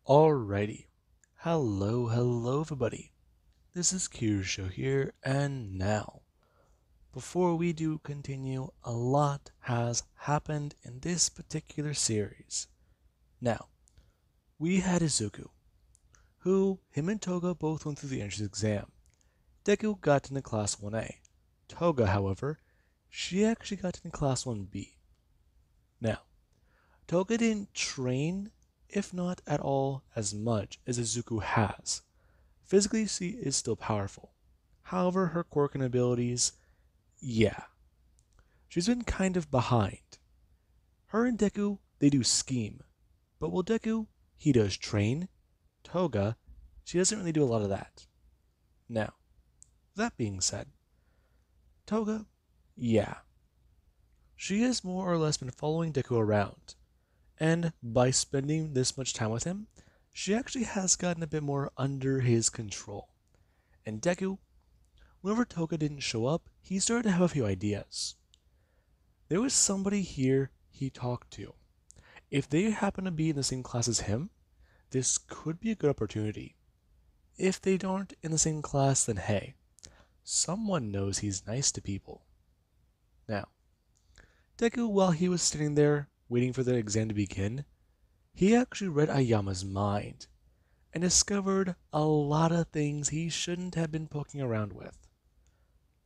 Alrighty. Hello everybody. This is Kirsho here, and now, before we do continue, a lot has happened in this particular series. Now, we had Izuku, who him and Toga both went through the entrance exam. Deku got into Class 1A. Toga, however, she actually got into Class 1B. Now, Toga didn't train, if not at all as much as Izuku has. Physically, she is still powerful. However, her quirk and abilities, yeah. She's been kind of behind. Her and Deku, they do scheme. But while Deku, he does train. Toga, she doesn't really do a lot of that. Now, that being said, Toga, yeah. She has more or less been following Deku around. And by spending this much time with him, she actually has gotten a bit more under his control. And Deku, whenever Toga didn't show up, he started to have a few ideas. There was somebody here he talked to. If they happen to be in the same class as him, this could be a good opportunity. If they aren't in the same class, then hey, someone knows he's nice to people. Now, Deku, while he was sitting there waiting for the exam to begin, he actually read Ayama's mind and discovered a lot of things he shouldn't have been poking around with.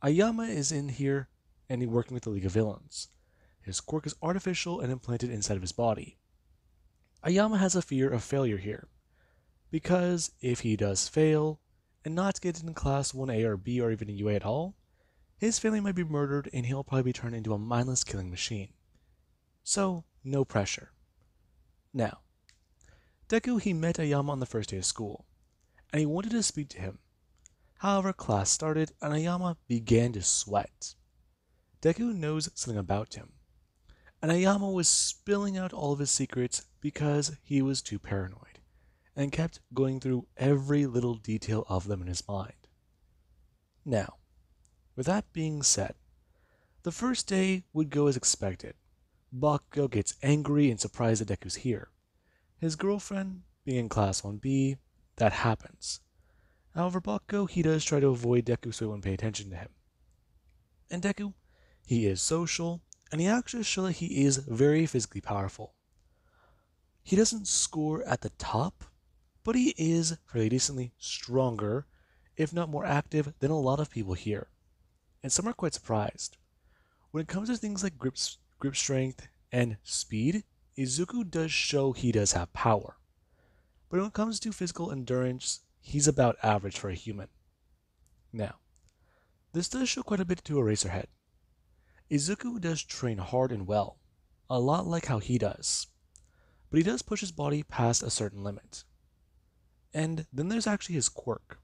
Ayama is in here and he's working with the League of Villains. His quirk is artificial and implanted inside of his body. Ayama has a fear of failure here, because if he does fail and not get in class 1A or B or even a UA at all, his family might be murdered and he'll probably be turned into a mindless killing machine. So, no pressure. Now, Deku, he met Ayama on the first day of school, and he wanted to speak to him. However, class started and Ayama began to sweat. Deku knows something about him, and Ayama was spilling out all of his secrets because he was too paranoid, and kept going through every little detail of them in his mind. Now, with that being said, the first day would go as expected. Bakugo gets angry and surprised that Deku's here. His girlfriend being in Class 1B, that happens. However, Bakugo, he does try to avoid Deku so he won't pay attention to him. And Deku, he is social, and he actually shows that he is very physically powerful. He doesn't score at the top, but he is fairly decently stronger, if not more active, than a lot of people here. And some are quite surprised. When it comes to things like grip strength and speed, Izuku does show he does have power. But when it comes to physical endurance, he's about average for a human. Now, this does show quite a bit to Eraserhead. Izuku does train hard and well, a lot like how he does. But he does push his body past a certain limit. And then there's actually his quirk.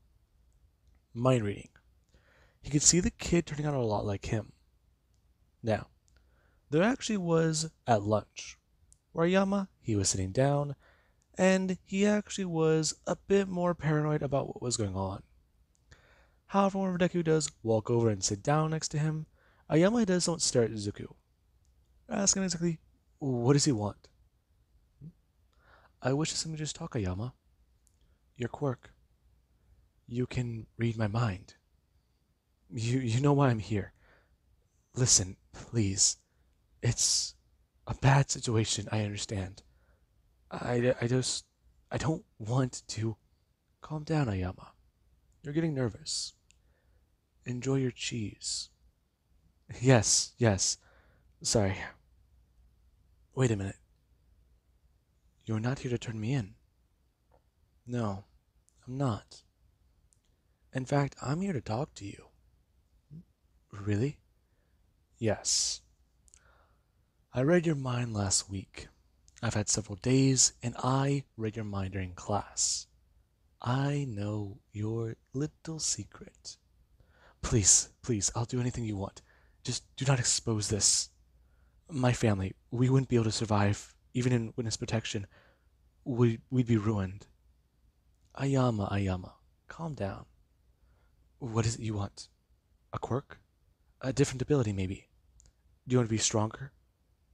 Mind reading. He could see the kid turning out a lot like him. Now, there actually was at lunch, where Ayama, he was sitting down, and he actually was a bit more paranoid about what was going on. However, whenever Deku does walk over and sit down next to him, Ayama does not stare at Izuku, asking exactly, what does he want? I wish to simply just talk, Ayama. Your quirk. You can read my mind. You know why I'm here. Listen, please. It's a bad situation, I understand. I don't want to. Calm down, Ayama. You're getting nervous. Enjoy your cheese. Yes. Sorry. Wait a minute. You're not here to turn me in. No, I'm not. In fact, I'm here to talk to you. Really? Yes. I read your mind last week. I've had several days, and I read your mind during class. I know your little secret. Please, I'll do anything you want. Just do not expose this. My family, we wouldn't be able to survive, even in witness protection. We'd be ruined. Ayama, calm down. What is it you want? A quirk? A different ability, maybe? Do you want to be stronger?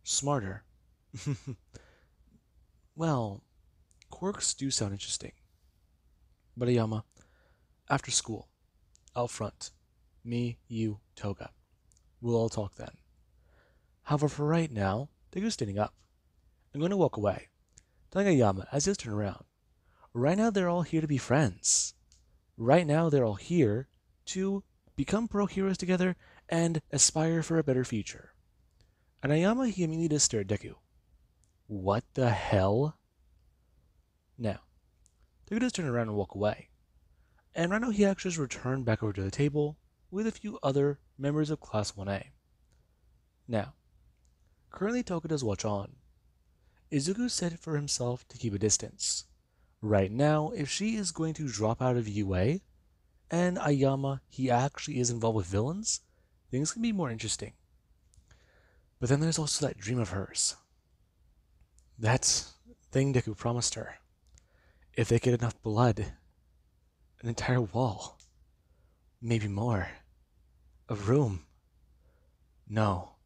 Smarter? Well, quirks do sound interesting. But Ayama, after school, out front, me, you, Toga. We'll all talk then. However, for right now, Deku's standing up. I'm going to walk away, telling Ayama as he does turn around. Right now, they're all here to be friends. Right now, they're all here to become pro heroes together and aspire for a better future. And Ayama, he immediately does stare at Deku. What the hell? Now, Deku does turn around and walk away. And right now, he actually has returned back over to the table with a few other members of Class 1A. Now, currently Toga does watch on. Izuku said for himself to keep a distance. Right now, if she is going to drop out of UA, and Ayama, he actually is involved with villains, things can be more interesting. But then there's also that dream of hers. That thing Deku promised her. If they get enough blood, an entire wall, maybe more, a room. No,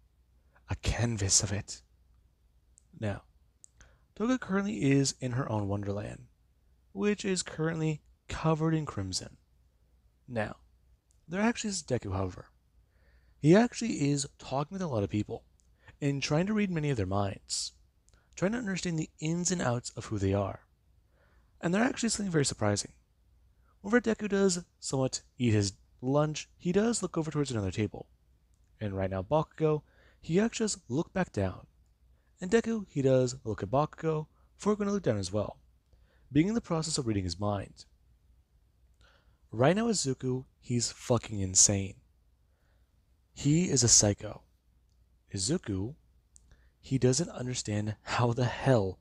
a canvas of it. Now, Toga currently is in her own wonderland, which is currently covered in crimson. Now, there actually is Deku, however. He actually is talking with a lot of people and trying to read many of their minds, trying to understand the ins and outs of who they are. And they're actually something very surprising. Whenever Deku does somewhat eat his lunch, he does look over towards another table. And right now Bakugo, he actually does look back down. And Deku, he does look at Bakugo before going to look down as well, being in the process of reading his mind. Right now Izuku, he's fucking insane. He is a psycho. Izuku, he doesn't understand how the hell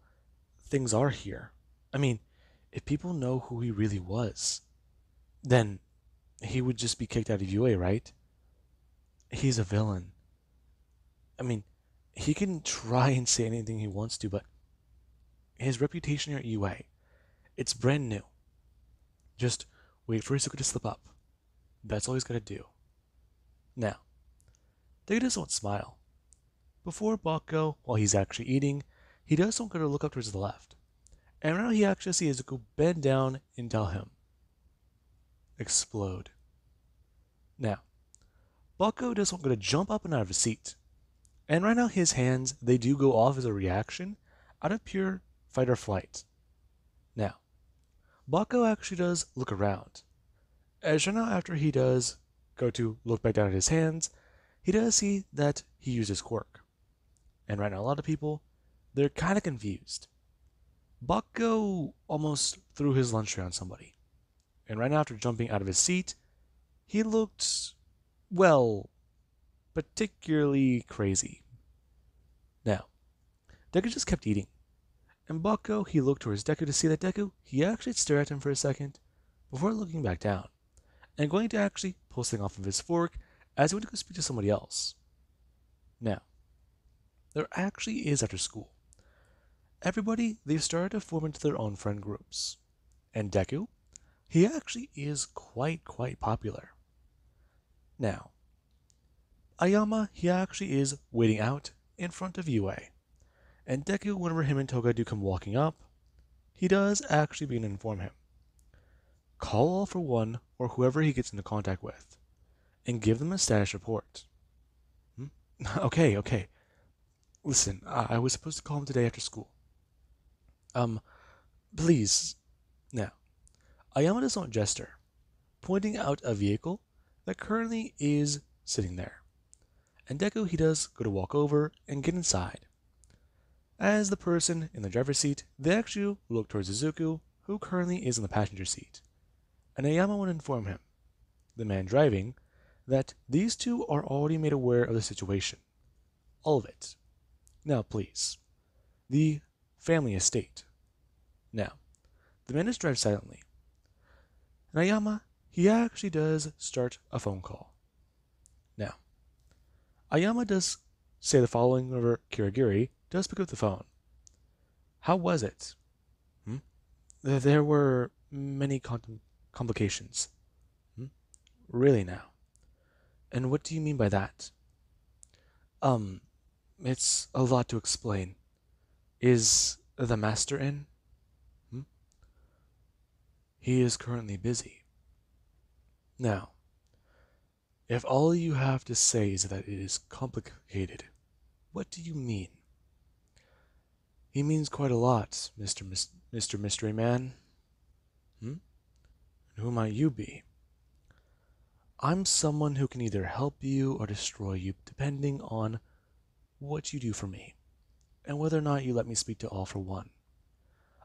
things are here. I mean, if people know who he really was, then he would just be kicked out of UA, right? He's a villain. I mean, he can try and say anything he wants to, but his reputation here at UA, it's brand new. Just wait for Izuku to slip up. That's all he's got to do. Now, Deku doesn't want to smile. Before Bakugo, while he's actually eating, he does want to look up towards the left. And now he actually sees Izuku bend down and tell him, explode. Now, Bakugo does want to jump up and out of his seat. And right now his hands, they do go off as a reaction out of pure fight or flight. Now, Bakugo actually does look around. As right now after he does go to look back down at his hands, he does see that he used his quirk. And right now a lot of people, they're kind of confused. Bakugo almost threw his lunch tray on somebody. And right now after jumping out of his seat, he looked, well, particularly crazy. Now, Deku just kept eating. And Bakugo, he looked towards Deku to see that Deku, he actually stared at him for a second before looking back down and going to actually pull something off of his fork as he went to go speak to somebody else. Now, there actually is after school. Everybody, they've started to form into their own friend groups. And Deku, he actually is quite popular. Now, Ayama, he actually is waiting out in front of UA. And Deku, whenever him and Toga do come walking up, he does actually begin to inform him. Call all for one or whoever he gets into contact with, and give them a status report. Okay. Listen, I was supposed to call him today after school. Please. Now, Ayama does not gesture, pointing out a vehicle that currently is sitting there. And Deku, he does go to walk over and get inside. As the person in the driver's seat, they actually look towards Izuku, who currently is in the passenger seat. And Ayama will inform him, the man driving, that these two are already made aware of the situation. All of it. Now, please. The family estate. Now, the man does drive silently. And Ayama, he actually does start a phone call. Now, Ayama does say the following whenever Kirigiri does pick up the phone. How was it? There were many complications. Really now? And what do you mean by that? It's a lot to explain. Is the master in? He is currently busy. Now, if all you have to say is that it is complicated, what do you mean? He means quite a lot, Mr. Mystery Man. Hmm? And who might you be? I'm someone who can either help you or destroy you, depending on what you do for me, and whether or not you let me speak to all for one.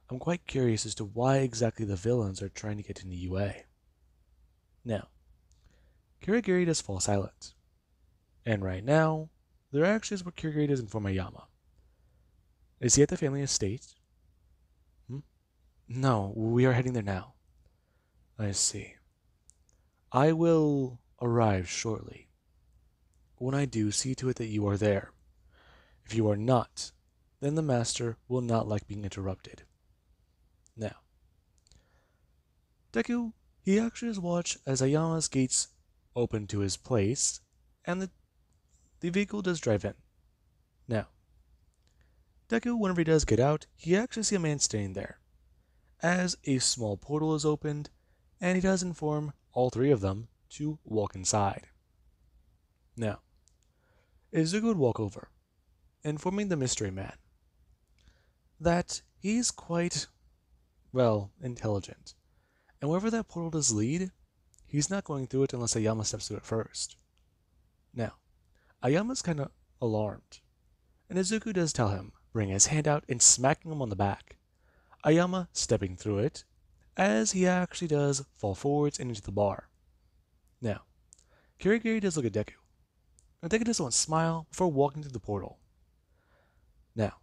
I'm quite curious as to why exactly the villains are trying to get into UA. Now, Kirigiri does fall silent, and right now, there actually is where Kirigiri does inform Ayama. Is he at the family estate? Hmm? No, we are heading there now. I see. I will arrive shortly. When I do, see to it that you are there. If you are not, then the master will not like being interrupted. Now, Deku, he actually has watched as Ayama's gates open to his place, and the vehicle does drive in. Now, Deku, whenever he does get out, he actually sees a man standing there, as a small portal is opened, and he does inform all three of them to walk inside. Now, Izuku would walk over, informing the mystery man that he's quite, well, intelligent, and wherever that portal does lead, he's not going through it unless Ayama steps through it first. Now, Ayama's kind of alarmed, and Izuku does tell him, bringing his hand out and smacking him on the back. Ayama stepping through it, as he actually does fall forwards and into the bar. Now, Kirigiri does look at Deku, and Deku does want to smile before walking through the portal. Now,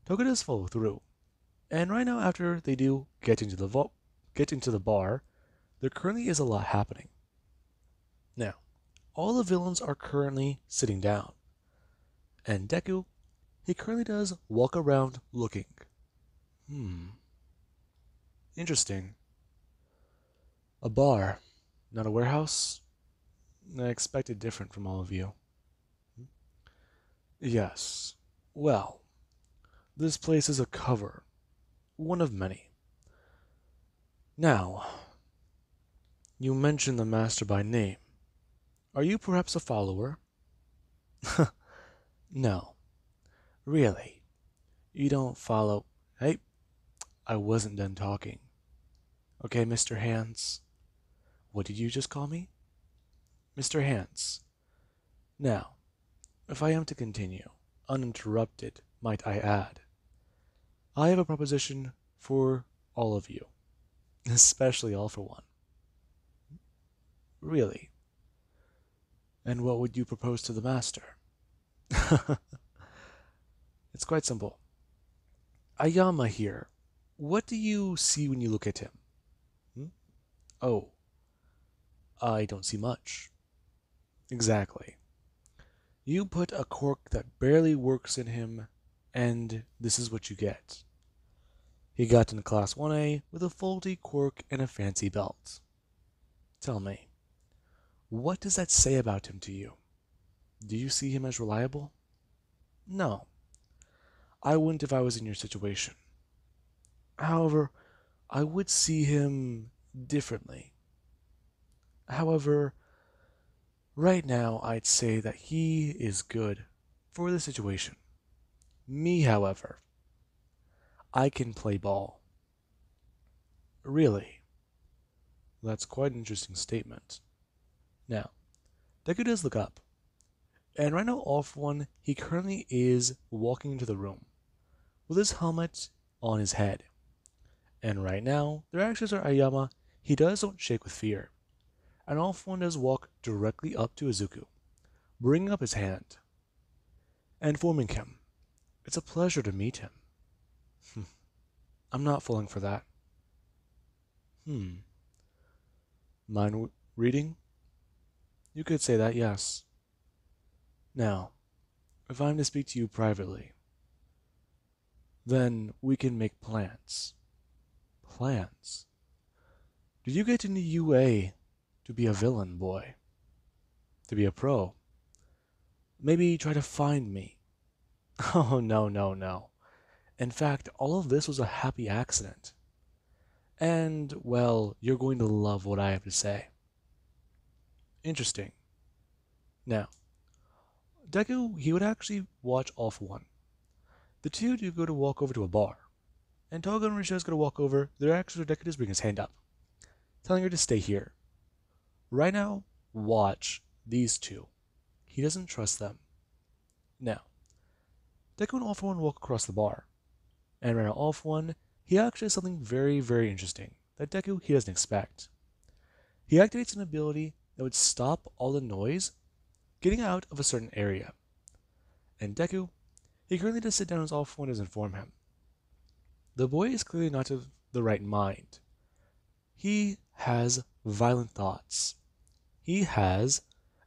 Toga does follow through, and right now after they do get into the bar, there currently is a lot happening. Now, all the villains are currently sitting down, and Deku, he currently does walk around looking. Interesting. A bar, not a warehouse? I expected different from all of you. Yes. Well, this place is a cover. One of many. Now, you mentioned the master by name. Are you perhaps a follower? No. Really? You don't follow... Hey, I wasn't done talking. Okay, Mr. Hands. What did you just call me? Mr. Hands. Now, if I am to continue, uninterrupted, might I add, I have a proposition for all of you, especially all for one. Really? And what would you propose to the master? It's quite simple. Ayama here, what do you see when you look at him? Oh, I don't see much. Exactly. You put a quirk that barely works in him, and this is what you get. He got into Class 1A with a faulty quirk and a fancy belt. Tell me, what does that say about him to you? Do you see him as reliable? No. I wouldn't if I was in your situation. However, I would see him differently. However, right now I'd say that he is good for the situation. Me, however, I can play ball. Really? That's quite an interesting statement. Now, Deku does look up, and right now, all for one, he currently is walking into the room with his helmet on his head. And right now, their actions are Ayama. He don't shake with fear, and all for one does walk directly up to Izuku, bringing up his hand and informing him, "It's a pleasure to meet him." I'm not falling for that. Mind reading? You could say that, yes. Now, if I'm to speak to you privately, then we can make plans. Plans? Did you get into UA to be a villain, boy? To be a pro? Maybe try to find me? Oh, no, no, no. In fact, all of this was a happy accident. And, well, you're going to love what I have to say. Interesting. Now, Deku, he would actually watch All for One. The two do go to walk over to a bar, and Toga and Risho's go to walk over. Their actions are Deku just bring his hand up, telling her to stay here. Right now, watch these two. He doesn't trust them. Now, Deku and All for One walk across the bar, and right now All for One, he actually has something very, very interesting that Deku, he doesn't expect. He activates an ability that would stop all the noise getting out of a certain area. And Deku, he currently does sit down as All for One does inform him. The boy is clearly not of the right mind. He has violent thoughts. He has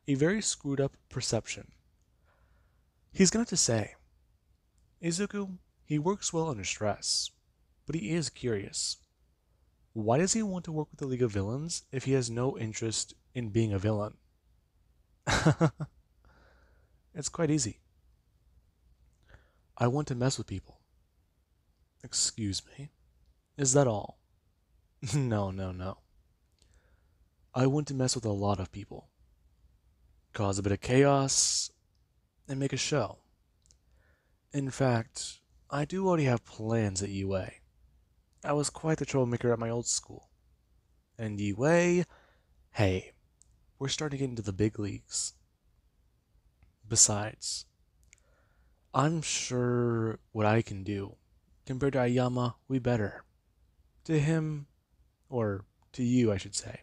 a very screwed up perception. He's going to say, Izuku, he works well under stress, but he is curious. Why does he want to work with the League of Villains if he has no interest in being a villain? It's quite easy. I want to mess with people. Excuse me? Is that all? No, no, no. I want to mess with a lot of people. Cause a bit of chaos, and make a show. In fact, I do already have plans at UA. I was quite the troublemaker at my old school. And UA, hey, we're starting to get into the big leagues. Besides, I'm sure what I can do, compared to Ayama, we better. To him, or to you, I should say,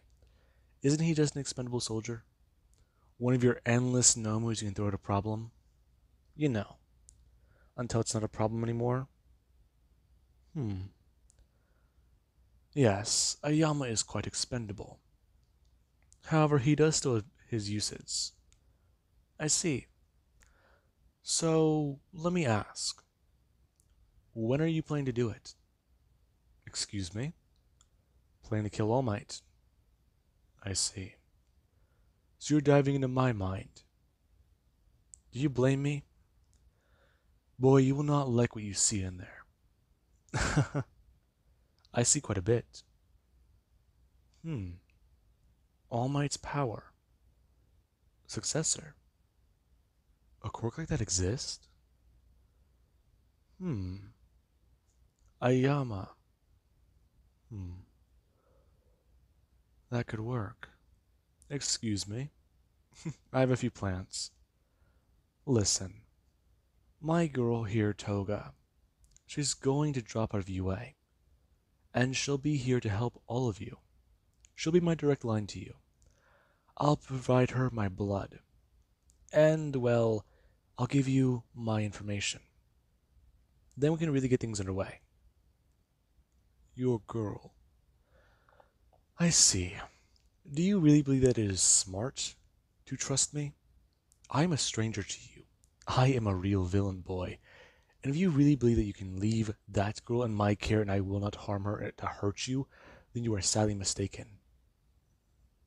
isn't he just an expendable soldier? One of your endless nomus you can throw at a problem? You know, until it's not a problem anymore. Yes, Ayama is quite expendable. However, he does still have his uses. I see. So, let me ask. When are you planning to do it? Excuse me? Planning to kill All Might. I see. So you're diving into my mind. Do you blame me? Boy, you will not like what you see in there. I see quite a bit. All Might's power. Successor. A quirk like that exists? Ayama. That could work. Excuse me. I have a few plans. Listen. My girl here, Toga. She's going to drop out of UA. And she'll be here to help all of you. She'll be my direct line to you. I'll provide her my blood. And, well, I'll give you my information. Then we can really get things underway. Your girl. I see. Do you really believe that it is smart to trust me? I'm a stranger to you. I am a real villain, boy. And if you really believe that you can leave that girl in my care and I will not harm her to hurt you, then you are sadly mistaken.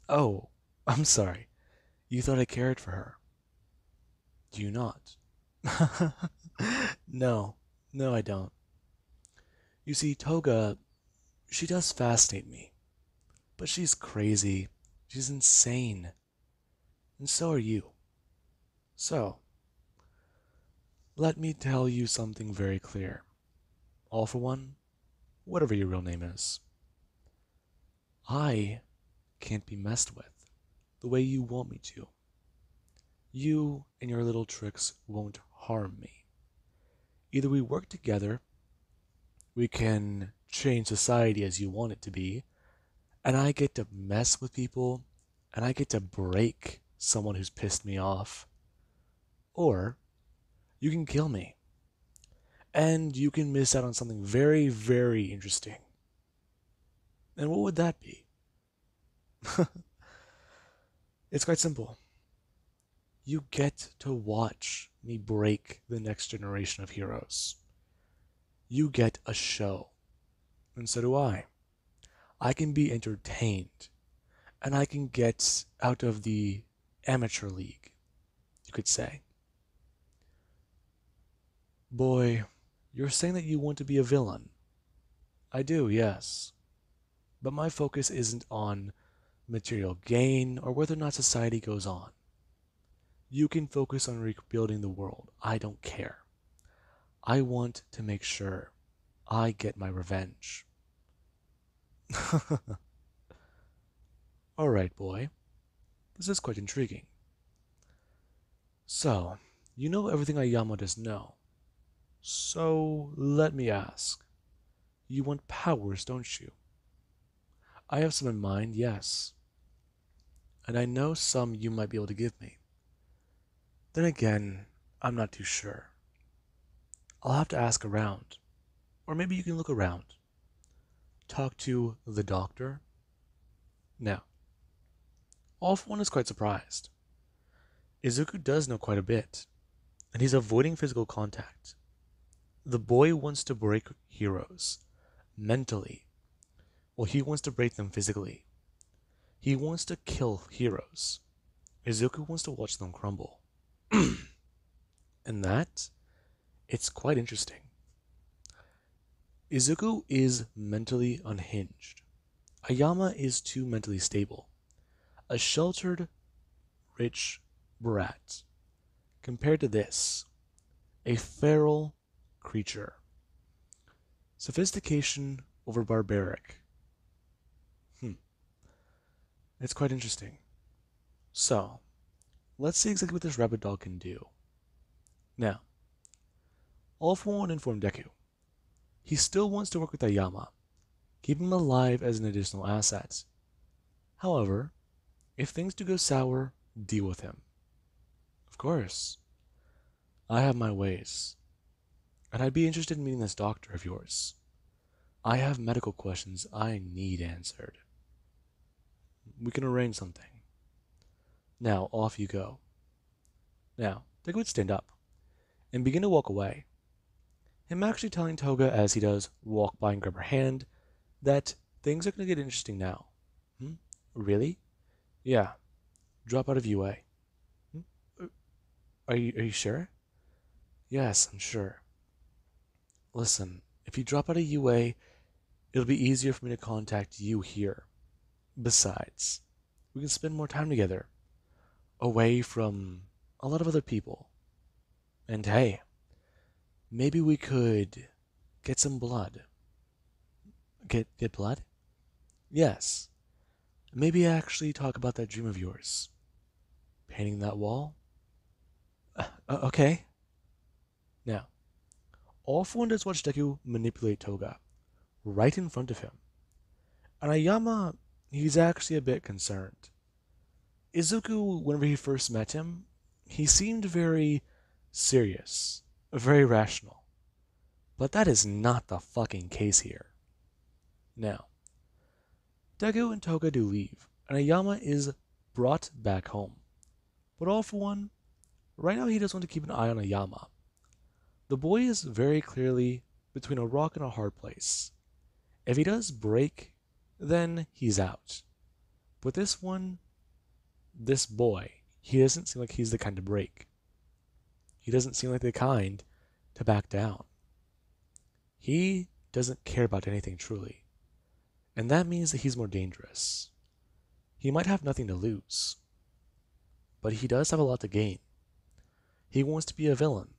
Oh, I'm sorry. You thought I cared for her. Do you not? No, I don't. You see, Toga, she does fascinate me. But she's crazy. She's insane. And so are you. So, let me tell you something very clear. All for One, whatever your real name is. I can't be messed with the way you want me to. You and your little tricks won't harm me. Either we work together, we can change society as you want it to be, and I get to mess with people, and I get to break someone who's pissed me off. Or you can kill me, and you can miss out on something very, very interesting. And what would that be? It's quite simple. You get to watch me break the next generation of heroes. You get a show, and so do I. I can be entertained, and I can get out of the amateur league, you could say. Boy, you're saying that you want to be a villain. I do, yes. But my focus isn't on material gain or whether or not society goes on. You can focus on rebuilding the world. I don't care. I want to make sure I get my revenge. Alright, boy. This is quite intriguing. So, you know everything Ayama does know. So, let me ask. You want powers, don't you? I have some in mind, yes. And I know some you might be able to give me. Then again, I'm not too sure. I'll have to ask around. Or maybe you can look around. Talk to the doctor. Now, all for one is quite surprised. Izuku does know quite a bit, and he's avoiding physical contact. The boy wants to break heroes, mentally. Well, he wants to break them physically. He wants to kill heroes. Izuku wants to watch them crumble. And that, it's quite interesting. Izuku is mentally unhinged. Ayama is too mentally stable. A sheltered, rich brat. Compared to this, a feral creature. Sophistication over barbaric. It's quite interesting. So, let's see exactly what this rabbit dog can do. Now, all for one informed Deku. He still wants to work with Ayama, keep him alive as an additional asset. However, if things do go sour, deal with him. Of course. I have my ways. And I'd be interested in meeting this doctor of yours. I have medical questions I need answered. We can arrange something. Now, off you go. Now, Deku would stand up and begin to walk away. Him actually telling Toga as he does walk by and grab her hand that things are going to get interesting now. Really? Yeah. Drop out of UA. Are you sure? Yes, I'm sure. Listen, if you drop out of UA, it'll be easier for me to contact you here. Besides, we can spend more time together, away from a lot of other people. And hey, maybe we could get some blood. Get blood? Yes. Maybe actually talk about that dream of yours. Painting that wall? Okay. Now, all for one does watch Deku manipulate Toga, right in front of him. And Ayama, he's actually a bit concerned. Izuku, whenever he first met him, he seemed very serious, very rational. But that is not the fucking case here. Now, Deku and Toga do leave, and Ayama is brought back home. But all for one, right now he does want to keep an eye on Ayama. The boy is very clearly between a rock and a hard place. If he does break, then he's out. But this boy, he doesn't seem like he's the kind to break. He doesn't seem like the kind to back down. He doesn't care about anything truly. And that means that he's more dangerous. He might have nothing to lose, but he does have a lot to gain. He wants to be a villain.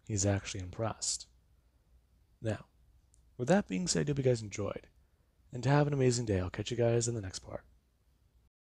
He's actually impressed. Now, with that being said, I hope you guys enjoyed. And to have an amazing day. I'll catch you guys in the next part.